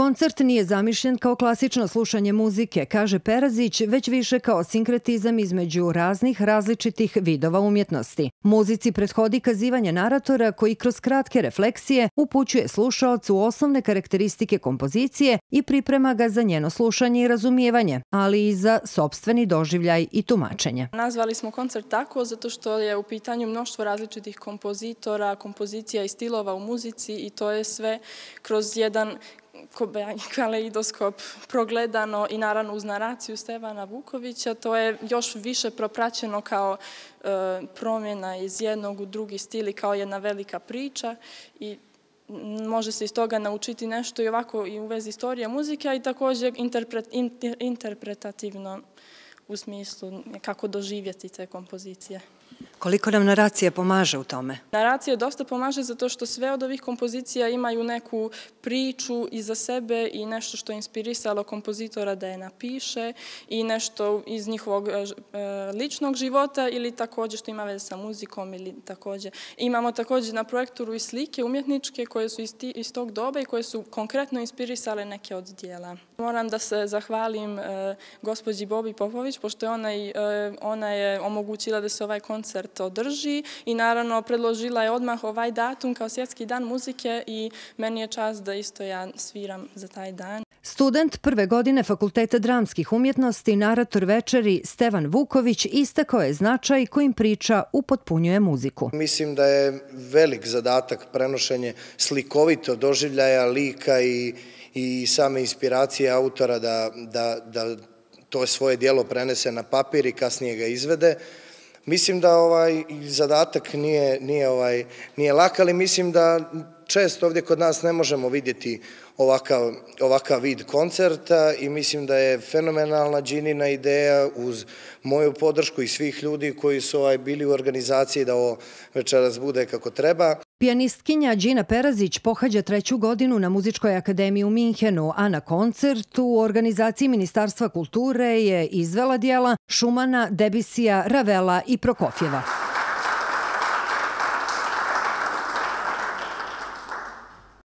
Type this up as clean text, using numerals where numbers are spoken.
Koncert nije zamišljen kao klasično slušanje muzike, kaže Perazić, već više kao sinkretizam između raznih različitih vidova umjetnosti. Muzici prethodi kazivanje naratora koji kroz kratke refleksije upućuje slušaocu osnovne karakteristike kompozicije i priprema ga za njeno slušanje i razumijevanje, ali i za sopstveni doživljaj i tumačenje. Nazvali smo koncert tako zato što je u pitanju mnoštvo različitih kompozitora, kompozicija i stilova u muzici i to je sve kroz jedan kaleidoskop progledano i naravno uz naraciju Stevana Vukovića. To je još više propraćeno kao promjena iz jednog u drugi stil i kao jedna velika priča i može se iz toga naučiti nešto i ovako i u vezi istorije muzike, a i također interpretativno u smislu kako doživjeti te kompozicije. Koliko nam naracija pomaže u tome? Naracija dosta pomaže zato što sve od ovih kompozicija imaju neku priču iza sebe i nešto što je inspirisalo kompozitora da je napiše i nešto iz njihovog ličnog života ili također što ima veze sa muzikom ili također. Imamo također na projektoru i slike umjetničke koje su iz tog doba i koje su konkretno inspirisale neke od dijela. Moram da se zahvalim gospođi Bobi Popović, pošto ona je omogućila da se ovaj koncert održi i naravno predložila je odmah ovaj datum kao Svjetski dan muzike i meni je čast da isto ja sviram za taj dan. Student prve godine Fakulteta dramskih umjetnosti, narator večeri Stevan Vuković istakao je značaj kojim priča upotpunjuje muziku. Mislim da je velik zadatak prenošenje slikovito doživljaja lika i same inspiracije autora da to svoje dijelo prenese na papir i kasnije ga izvede. Mislim da ovaj zadatak nije lak, ali mislim da često ovdje kod nas ne možemo vidjeti ovakav vid koncerta i mislim da je fenomenalna Džinina ideja uz moju podršku i svih ljudi koji su bili u organizaciji da ovo večeras bude kako treba. Pijanistkinja Džina Perazić pohađa 3. godinu na Muzičkoj akademiji u Minhenu, a na koncertu u organizaciji Ministarstva kulture je izvela dijela Šumana, Debisija, Ravela i Prokofjeva.